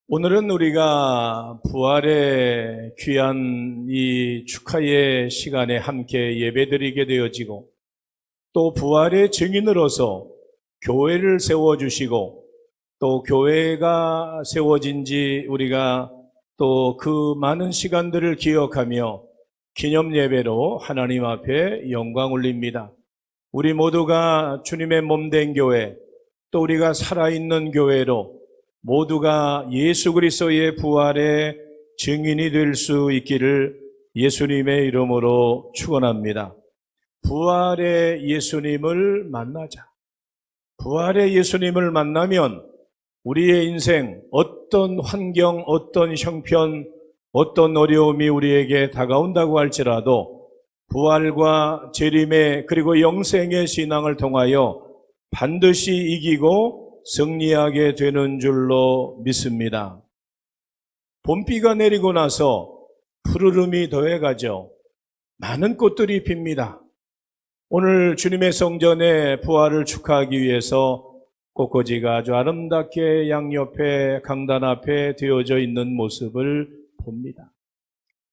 오늘은 우리가 부활의 귀한 이 축하의 시간에 함께 예배드리게 되어지고 또 부활의 증인으로서 교회를 세워주시고 또 교회가 세워진 지 우리가 또 그 많은 시간들을 기억하며 기념 예배로 하나님 앞에 영광 올립니다. 우리 모두가 주님의 몸된 교회, 또 우리가 살아있는 교회로 모두가 예수 그리스도의 부활의 증인이 될 수 있기를 예수님의 이름으로 축원합니다. 부활의 예수님을 만나자. 부활의 예수님을 만나면 우리의 인생 어떤 환경, 어떤 형편, 어떤 어려움이 우리에게 다가온다고 할지라도 부활과 재림의 그리고 영생의 신앙을 통하여 반드시 이기고 승리하게 되는 줄로 믿습니다. 봄비가 내리고 나서 푸르름이 더해가죠. 많은 꽃들이 핍니다. 오늘 주님의 성전의 부활을 축하하기 위해서 꽃꽂이가 아주 아름답게 양옆에 강단 앞에 되어져 있는 모습을 봅니다.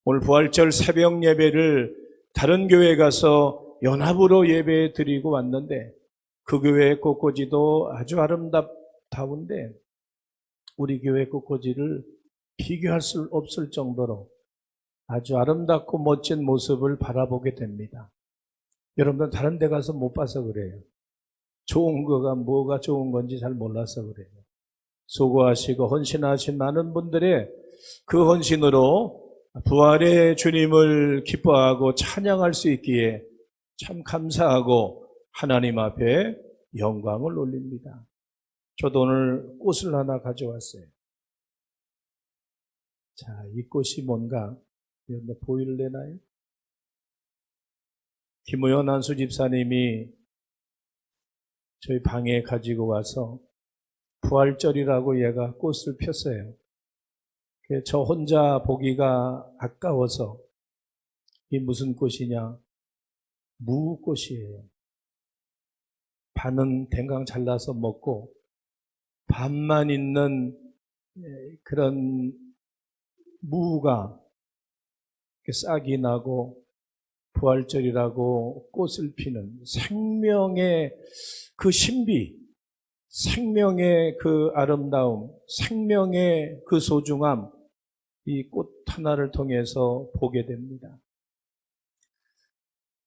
오늘 부활절 새벽 예배를 다른 교회에 가서 연합으로 예배 드리고 왔는데 그 교회의 꽃꽂이도 아주 아름답다운데 우리 교회 꽃꽂이를 비교할 수 없을 정도로 아주 아름답고 멋진 모습을 바라보게 됩니다. 여러분들 다른 데 가서 못 봐서 그래요. 좋은 거가 뭐가 좋은 건지 잘 몰라서 그래요. 수고하시고 헌신하신 많은 분들의 그 헌신으로 부활의 주님을 기뻐하고 찬양할 수 있기에 참 감사하고 하나님 앞에 영광을 올립니다. 저도 오늘 꽃을 하나 가져왔어요. 자, 이 꽃이 뭔가 보일래나요? 김우현 안수 집사님이 저희 방에 가지고 와서 부활절이라고 얘가 꽃을 폈어요. 저 혼자 보기가 아까워서 이 무슨 꽃이냐? 무꽃이에요. 반은 댕강 잘라서 먹고 반만 있는 그런 무가 싹이 나고 부활절이라고 꽃을 피는 생명의 그 신비, 생명의 그 아름다움, 생명의 그 소중함, 이 꽃 하나를 통해서 보게 됩니다.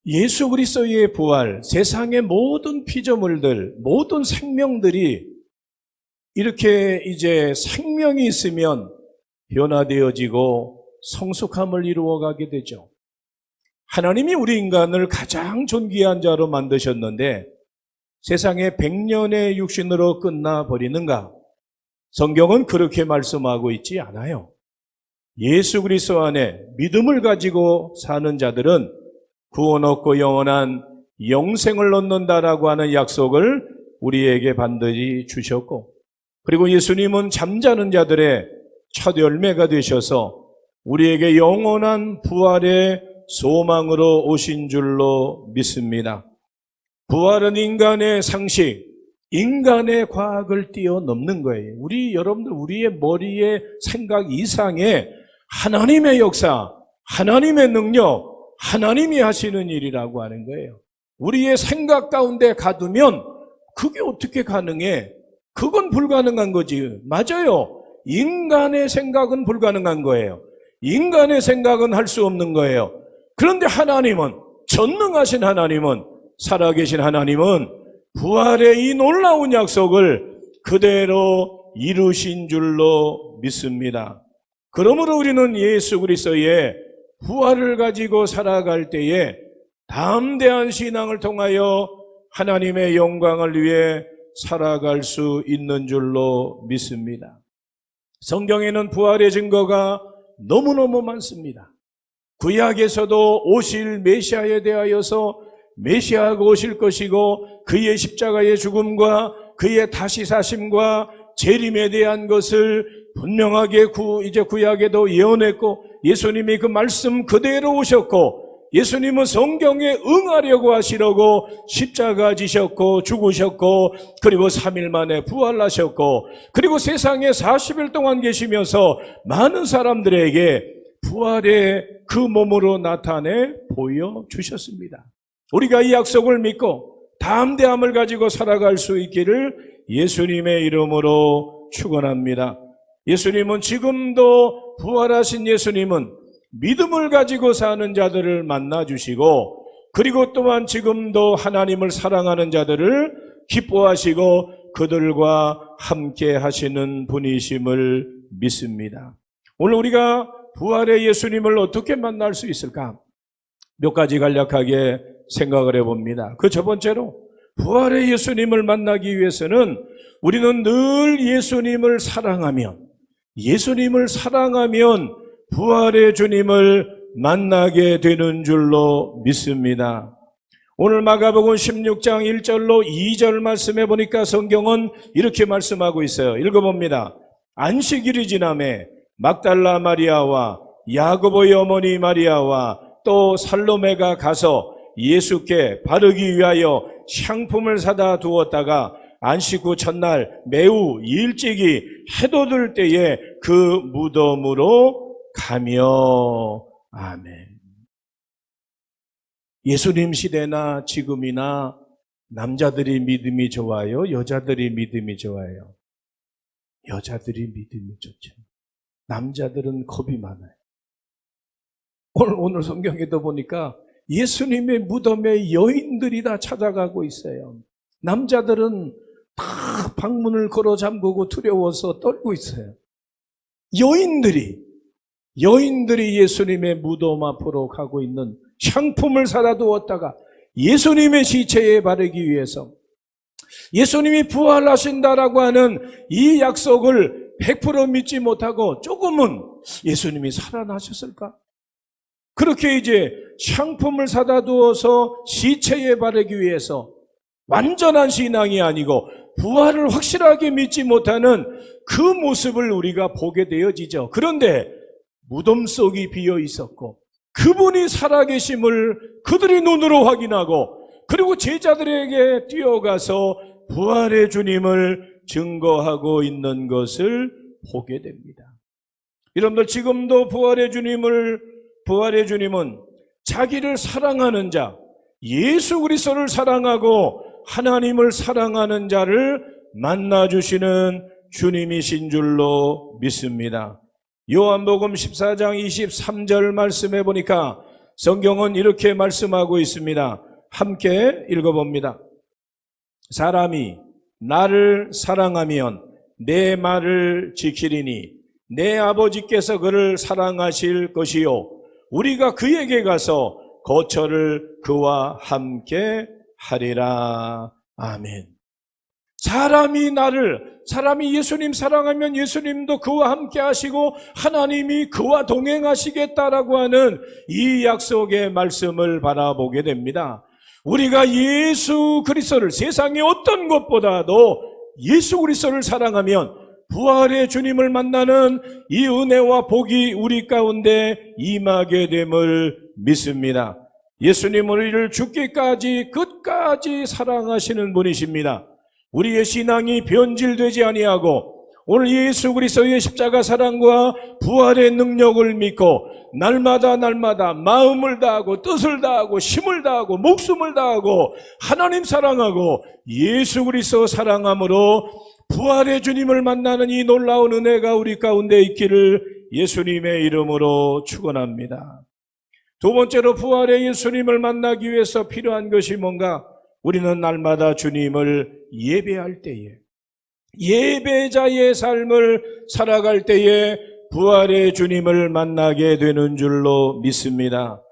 예수 그리스도의 부활, 세상의 모든 피조물들, 모든 생명들이 이렇게 이제 생명이 있으면 변화되어지고 성숙함을 이루어가게 되죠. 하나님이 우리 인간을 가장 존귀한 자로 만드셨는데 세상에 100년의 육신으로 끝나버리는가? 성경은 그렇게 말씀하고 있지 않아요. 예수 그리스도 안에 믿음을 가지고 사는 자들은 구원 얻고 영원한 영생을 얻는다라고 하는 약속을 우리에게 반드시 주셨고, 그리고 예수님은 잠자는 자들의 첫 열매가 되셔서 우리에게 영원한 부활의 소망으로 오신 줄로 믿습니다. 부활은 인간의 상식, 인간의 과학을 뛰어넘는 거예요. 여러분들 우리의 머리의 생각 이상의 하나님의 역사, 하나님의 능력, 하나님이 하시는 일이라고 하는 거예요. 우리의 생각 가운데 가두면 그게 어떻게 가능해? 그건 불가능한 거지. 맞아요. 인간의 생각은 불가능한 거예요. 인간의 생각은 할 수 없는 거예요. 그런데 하나님은, 전능하신 하나님은, 살아계신 하나님은 부활의 이 놀라운 약속을 그대로 이루신 줄로 믿습니다. 그러므로 우리는 예수 그리스도의 부활을 가지고 살아갈 때에 담대한 신앙을 통하여 하나님의 영광을 위해 살아갈 수 있는 줄로 믿습니다. 성경에는 부활의 증거가 너무너무 많습니다. 구약에서도 오실 메시아에 대하여서 메시아가 오실 것이고 그의 십자가의 죽음과 그의 다시 사심과 재림에 대한 것을 분명하게 이제 구약에도 예언했고 예수님이 그 말씀 그대로 오셨고 예수님은 성경에 응하려고 하시려고 십자가 지셨고 죽으셨고 그리고 3일 만에 부활하셨고 그리고 세상에 40일 동안 계시면서 많은 사람들에게 부활의 그 몸으로 나타내 보여주셨습니다. 우리가 이 약속을 믿고 담대함을 가지고 살아갈 수 있기를 예수님의 이름으로 축원합니다. 예수님은 지금도 부활하신 예수님은 믿음을 가지고 사는 자들을 만나주시고 그리고 또한 지금도 하나님을 사랑하는 자들을 기뻐하시고 그들과 함께 하시는 분이심을 믿습니다. 오늘 우리가 부활의 예수님을 어떻게 만날 수 있을까? 몇 가지 간략하게 생각을 해봅니다. 그 첫 번째로 부활의 예수님을 만나기 위해서는 우리는 늘 예수님을 사랑하면 부활의 주님을 만나게 되는 줄로 믿습니다. 오늘 마가복음 16장 1절로 2절 말씀해 보니까 성경은 이렇게 말씀하고 있어요. 읽어봅니다. 안식일이 지나매 막달라 마리아와 야고보의 어머니 마리아와 또 살로메가 가서 예수께 바르기 위하여 향품을 사다 두었다가 안식 후 첫날 매우 일찍이 해돋을 때에 그 무덤으로 가며. 아멘. 예수님 시대나 지금이나 남자들이 믿음이 좋아요? 여자들이 믿음이 좋아요? 여자들이 믿음이 좋죠. 남자들은 겁이 많아요. 오늘 성경에도 보니까 예수님의 무덤에 여인들이 다 찾아가고 있어요. 남자들은 다 방문을 걸어 잠그고 두려워서 떨고 있어요. 여인들이 예수님의 무덤 앞으로 가고 있는 향품을 사다 두었다가 예수님의 시체에 바르기 위해서 예수님이 부활하신다라고 하는 이 약속을 100% 믿지 못하고 조금은 예수님이 살아나셨을까? 그렇게 이제 향품을 사다 두어서 시체에 바르기 위해서 완전한 신앙이 아니고 부활을 확실하게 믿지 못하는 그 모습을 우리가 보게 되어지죠. 그런데 무덤 속이 비어 있었고 그분이 살아계심을 그들이 눈으로 확인하고 그리고 제자들에게 뛰어가서 부활의 주님을 증거하고 있는 것을 보게 됩니다. 여러분들 지금도 부활의 주님은 자기를 사랑하는 자, 예수 그리스도를 사랑하고 하나님을 사랑하는 자를 만나주시는 주님이신 줄로 믿습니다. 요한복음 14장 23절 말씀해 보니까 성경은 이렇게 말씀하고 있습니다. 함께 읽어봅니다. 사람이 나를 사랑하면 내 말을 지키리니 내 아버지께서 그를 사랑하실 것이요 우리가 그에게 가서 거처를 그와 함께 하리라. 아멘. 사람이 예수님 사랑하면 예수님도 그와 함께 하시고 하나님이 그와 동행하시겠다라고 하는 이 약속의 말씀을 바라보게 됩니다. 우리가 예수 그리스도를 세상의 어떤 것보다도 예수 그리스도를 사랑하면 부활의 주님을 만나는 이 은혜와 복이 우리 가운데 임하게 됨을 믿습니다. 예수님은 우리를 죽기까지 끝까지 사랑하시는 분이십니다. 우리의 신앙이 변질되지 아니하고 오늘 예수 그리스도의 십자가 사랑과 부활의 능력을 믿고 날마다 마음을 다하고 뜻을 다하고 힘을 다하고 목숨을 다하고 하나님 사랑하고 예수 그리스도 사랑함으로 부활의 주님을 만나는 이 놀라운 은혜가 우리 가운데 있기를 예수님의 이름으로 축원합니다. 두 번째로 부활의 예수님을 만나기 위해서 필요한 것이 뭔가? 우리는 날마다 주님을 예배할 때에, 예배자의 삶을 살아갈 때에 부활의 주님을 만나게 되는 줄로 믿습니다.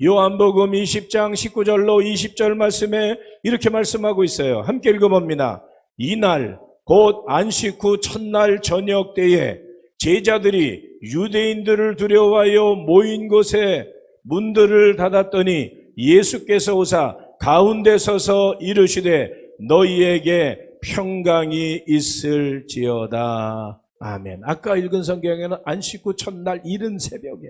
요한복음 20장 19절로 20절 말씀에 이렇게 말씀하고 있어요. 함께 읽어봅니다. 이날 곧 안식 후 첫날 저녁 때에 제자들이 유대인들을 두려워하여 모인 곳에 문들을 닫았더니 예수께서 오사 가운데 서서 이르시되 너희에게 평강이 있을지어다. 아멘. 아까 읽은 성경에는 안식 후 첫날 이른 새벽에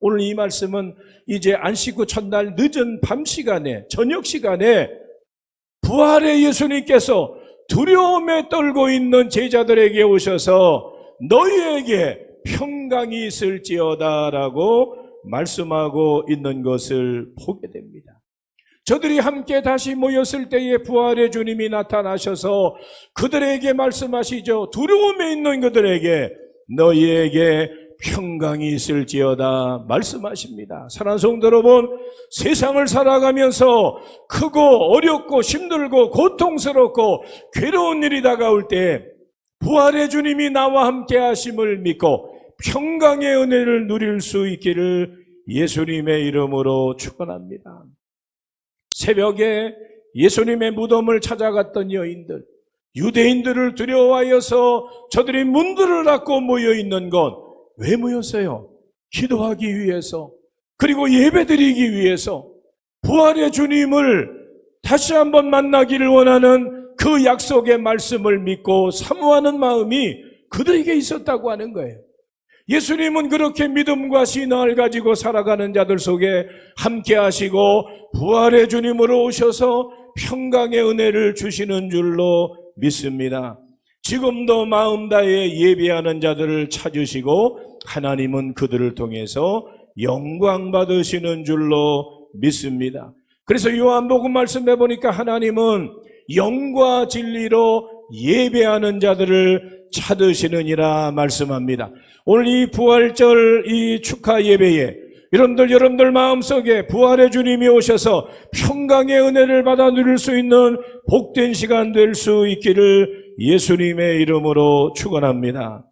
오늘 이 말씀은 이제 안식 후 첫날 늦은 밤 시간에, 저녁 시간에 부활의 예수님께서 두려움에 떨고 있는 제자들에게 오셔서 너희에게 평강이 있을지어다라고 말씀하고 있는 것을 보게 됩니다. 저들이 함께 다시 모였을 때에 부활의 주님이 나타나셔서 그들에게 말씀하시죠. 두려움에 있는 그들에게 너희에게 평강이 있을지어다 말씀하십니다. 사랑하는 성도 여러분, 세상을 살아가면서 크고 어렵고 힘들고 고통스럽고 괴로운 일이 다가올 때 부활의 주님이 나와 함께 하심을 믿고 평강의 은혜를 누릴 수 있기를 예수님의 이름으로 축원합니다. 새벽에 예수님의 무덤을 찾아갔던 여인들, 유대인들을 두려워하여서 저들이 문들을 닫고 모여있는 건 왜 모였어요? 기도하기 위해서, 그리고 예배드리기 위해서, 부활의 주님을 다시 한번 만나기를 원하는 그 약속의 말씀을 믿고 사모하는 마음이 그들에게 있었다고 하는 거예요. 예수님은 그렇게 믿음과 신앙을 가지고 살아가는 자들 속에 함께 하시고 부활의 주님으로 오셔서 평강의 은혜를 주시는 줄로 믿습니다. 지금도 마음 다해 예배하는 자들을 찾으시고 하나님은 그들을 통해서 영광 받으시는 줄로 믿습니다. 그래서 요한복음 말씀해 보니까 하나님은 영과 진리로 예배하는 자들을 찾으시느니라 말씀합니다. 오늘 이 부활절 이 축하 예배에 여러분들 마음속에 부활의 주님이 오셔서 평강의 은혜를 받아 누릴 수 있는 복된 시간 될 수 있기를 예수님의 이름으로 축원합니다.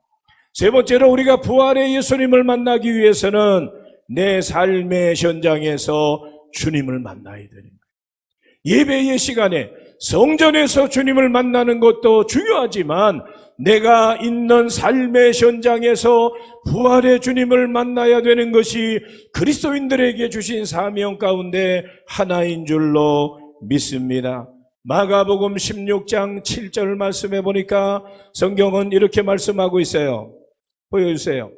세 번째로 우리가 부활의 예수님을 만나기 위해서는 내 삶의 현장에서 주님을 만나야 되는 거예요. 예배의 시간에 성전에서 주님을 만나는 것도 중요하지만 내가 있는 삶의 현장에서 부활의 주님을 만나야 되는 것이 그리스도인들에게 주신 사명 가운데 하나인 줄로 믿습니다. 마가복음 16장 7절 말씀해 보니까 성경은 이렇게 말씀하고 있어요. 보여주세요.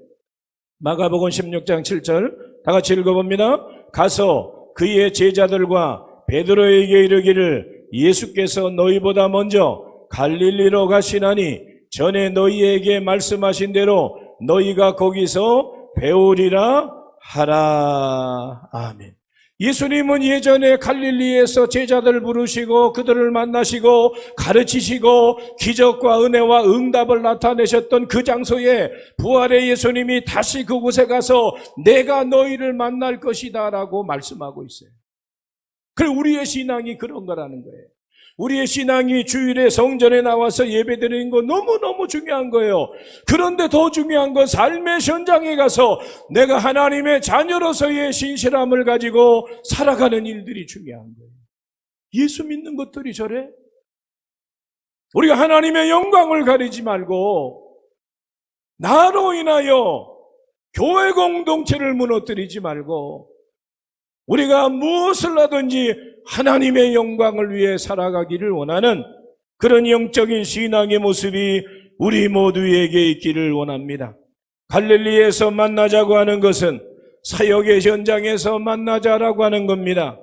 마가복음 16장 7절 다 같이 읽어봅니다. 가서 그의 제자들과 베드로에게 이르기를 예수께서 너희보다 먼저 갈릴리로 가시나니 전에 너희에게 말씀하신 대로 너희가 거기서 배우리라 하라. 아멘. 예수님은 예전에 갈릴리에서 제자들을 부르시고 그들을 만나시고 가르치시고 기적과 은혜와 응답을 나타내셨던 그 장소에 부활의 예수님이 다시 그곳에 가서 내가 너희를 만날 것이다 라고 말씀하고 있어요. 그리고 우리의 신앙이 그런 거라는 거예요. 우리의 신앙이 주일에 성전에 나와서 예배드리는 거 너무너무 중요한 거예요. 그런데 더 중요한 건 삶의 현장에 가서 내가 하나님의 자녀로서의 신실함을 가지고 살아가는 일들이 중요한 거예요. 예수 믿는 것들이 저래? 우리가 하나님의 영광을 가리지 말고 나로 인하여 교회 공동체를 무너뜨리지 말고 우리가 무엇을 하든지 하나님의 영광을 위해 살아가기를 원하는 그런 영적인 신앙의 모습이 우리 모두에게 있기를 원합니다. 갈릴리에서 만나자고 하는 것은 사역의 현장에서 만나자라고 하는 겁니다.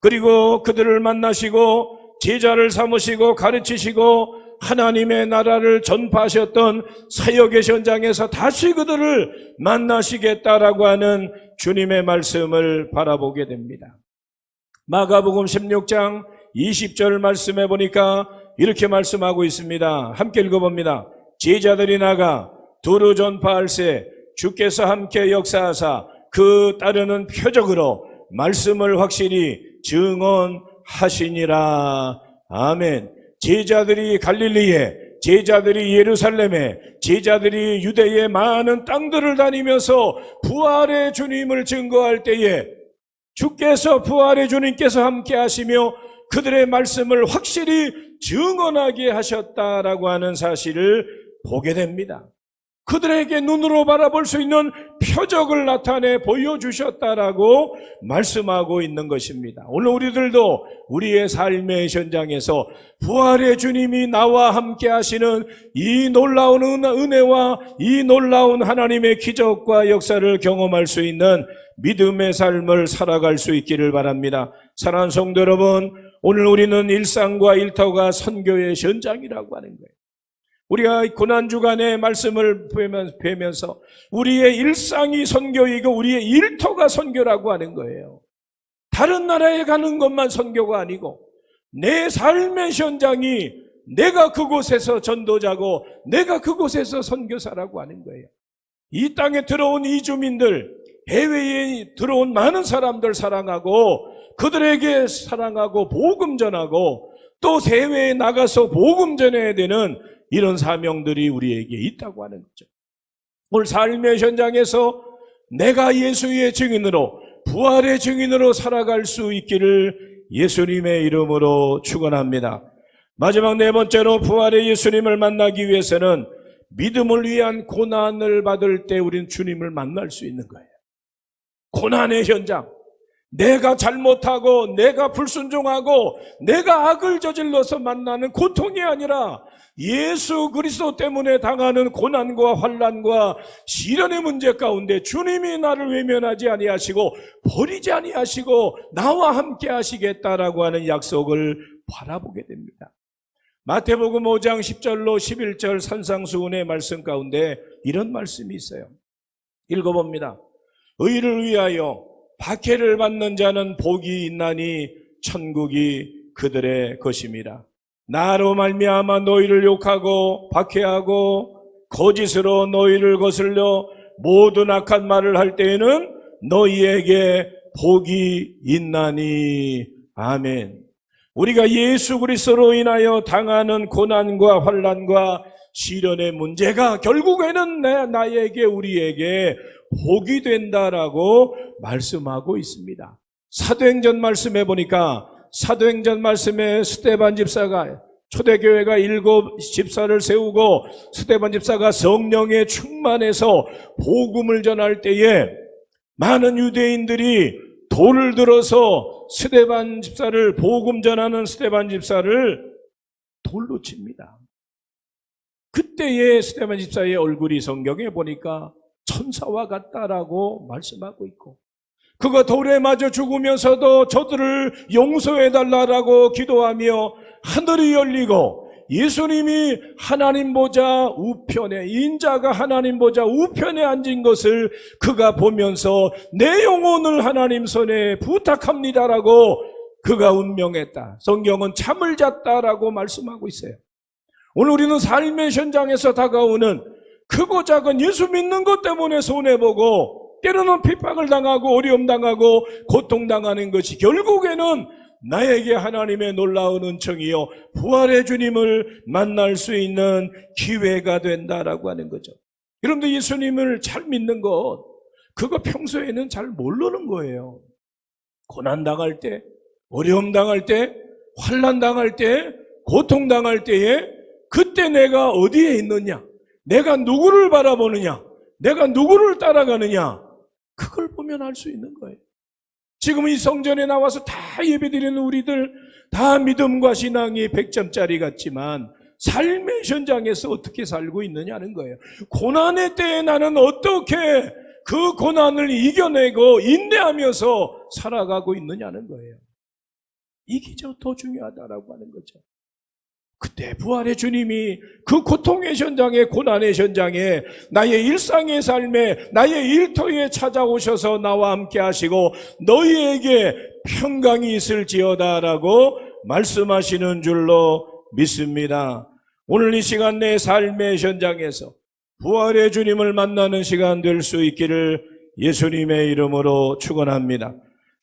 그리고 그들을 만나시고 제자를 삼으시고 가르치시고 하나님의 나라를 전파하셨던 사역의 현장에서 다시 그들을 만나시겠다라고 하는 주님의 말씀을 바라보게 됩니다. 마가복음 16장 20절 말씀해 보니까 이렇게 말씀하고 있습니다. 함께 읽어봅니다. 제자들이 나가 두루 전파할세 주께서 함께 역사하사 그 따르는 표적으로 말씀을 확실히 증언하시니라. 아멘. 제자들이 갈릴리에, 제자들이 예루살렘에, 제자들이 유대의 많은 땅들을 다니면서 부활의 주님을 증거할 때에 주께서 부활의 주님께서 함께 하시며 그들의 말씀을 확실히 증언하게 하셨다라고 하는 사실을 보게 됩니다. 그들에게 눈으로 바라볼 수 있는 표적을 나타내 보여주셨다라고 말씀하고 있는 것입니다. 오늘 우리들도 우리의 삶의 현장에서 부활의 주님이 나와 함께 하시는 이 놀라운 은혜와 이 놀라운 하나님의 기적과 역사를 경험할 수 있는 믿음의 삶을 살아갈 수 있기를 바랍니다. 사랑하는 성도 여러분, 오늘 우리는 일상과 일터가 선교의 현장이라고 하는 거예요. 우리가 고난주간의 말씀을 배우면서 우리의 일상이 선교이고 우리의 일터가 선교라고 하는 거예요. 다른 나라에 가는 것만 선교가 아니고 내 삶의 현장이 내가 그곳에서 전도자고 내가 그곳에서 선교사라고 하는 거예요. 이 땅에 들어온 이주민들, 해외에 들어온 많은 사람들 사랑하고 그들에게 사랑하고 복음 전하고 또 해외에 나가서 복음 전해야 되는 이런 사명들이 우리에게 있다고 하는 거죠. 오늘 삶의 현장에서 내가 예수의 증인으로 부활의 증인으로 살아갈 수 있기를 예수님의 이름으로 축원합니다. 마지막 네 번째로 부활의 예수님을 만나기 위해서는 믿음을 위한 고난을 받을 때 우리는 주님을 만날 수 있는 거예요. 고난의 현장, 내가 잘못하고 내가 불순종하고 내가 악을 저질러서 만나는 고통이 아니라 예수 그리스도 때문에 당하는 고난과 환난과 시련의 문제 가운데 주님이 나를 외면하지 아니하시고 버리지 아니하시고 나와 함께 하시겠다라고 하는 약속을 바라보게 됩니다. 마태복음 5장 10절로 11절 산상수훈의 말씀 가운데 이런 말씀이 있어요. 읽어봅니다. 의를 위하여 박해를 받는 자는 복이 있나니 천국이 그들의 것임이라. 나로 말미암아 너희를 욕하고 박해하고 거짓으로 너희를 거슬려 모든 악한 말을 할 때에는 너희에게 복이 있나니. 아멘. 우리가 예수 그리스도로 인하여 당하는 고난과 환난과 시련의 문제가 결국에는 나에게 우리에게 복이 된다라고 말씀하고 있습니다. 사도행전 말씀해 보니까 사도행전 말씀에 스데반 집사가 초대교회가 7 집사를 세우고 스데반 집사가 성령에 충만해서 복음을 전할 때에 많은 유대인들이 돌을 들어서 스데반 집사를 복음 전하는 스데반 집사를 돌로 칩니다. 그때의 스데반 집사의 얼굴이 성경에 보니까 천사와 같다라고 말씀하고 있고 그가 돌에 맞아 죽으면서도 저들을 용서해달라고 기도하며 하늘이 열리고 예수님이 하나님 보좌 우편에 인자가 하나님 보좌 우편에 앉은 것을 그가 보면서 내 영혼을 하나님 손에 부탁합니다라고 그가 운명했다. 성경은 잠을 잤다라고 말씀하고 있어요. 오늘 우리는 삶의 현장에서 다가오는 크고 작은 예수 믿는 것 때문에 손해보고 때로는 핍박을 당하고 어려움 당하고 고통당하는 것이 결국에는 나에게 하나님의 놀라운 은총이요 부활의 주님을 만날 수 있는 기회가 된다라고 하는 거죠. 여러분들 예수님을 잘 믿는 것 그거 평소에는 잘 모르는 거예요. 고난당할 때, 어려움 당할 때, 환난 당할 때, 고통 당할 때에 그때 내가 어디에 있느냐, 내가 누구를 바라보느냐, 내가 누구를 따라가느냐, 그걸 보면 알 수 있는 거예요. 지금 이 성전에 나와서 다 예배드리는 우리들 다 믿음과 신앙이 100점짜리 같지만 삶의 현장에서 어떻게 살고 있느냐는 거예요. 고난의 때에 나는 어떻게 그 고난을 이겨내고 인내하면서 살아가고 있느냐는 거예요. 이게 더 중요하다라고 하는 거죠. 그때 부활의 주님이 그 고통의 현장에 고난의 현장에 나의 일상의 삶에 나의 일터에 찾아오셔서 나와 함께 하시고 너희에게 평강이 있을지어다라고 말씀하시는 줄로 믿습니다. 오늘 이 시간 내 삶의 현장에서 부활의 주님을 만나는 시간 될 수 있기를 예수님의 이름으로 축원합니다.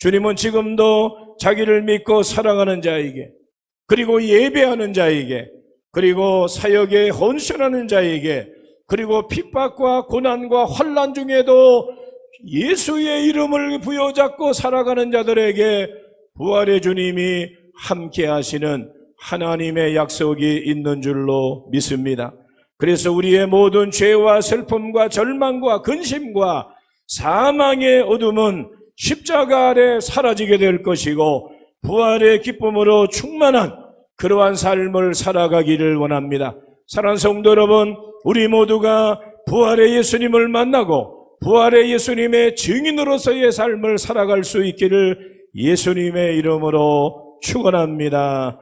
주님은 지금도 자기를 믿고 사랑하는 자에게 그리고 예배하는 자에게 그리고 사역에 헌신하는 자에게 그리고 핍박과 고난과 환난 중에도 예수의 이름을 부여잡고 살아가는 자들에게 부활의 주님이 함께 하시는 하나님의 약속이 있는 줄로 믿습니다. 그래서 우리의 모든 죄와 슬픔과 절망과 근심과 사망의 어둠은 십자가 아래 사라지게 될 것이고 부활의 기쁨으로 충만한 그러한 삶을 살아가기를 원합니다. 사랑하는 성도 여러분, 우리 모두가 부활의 예수님을 만나고 부활의 예수님의 증인으로서의 삶을 살아갈 수 있기를 예수님의 이름으로 축원합니다.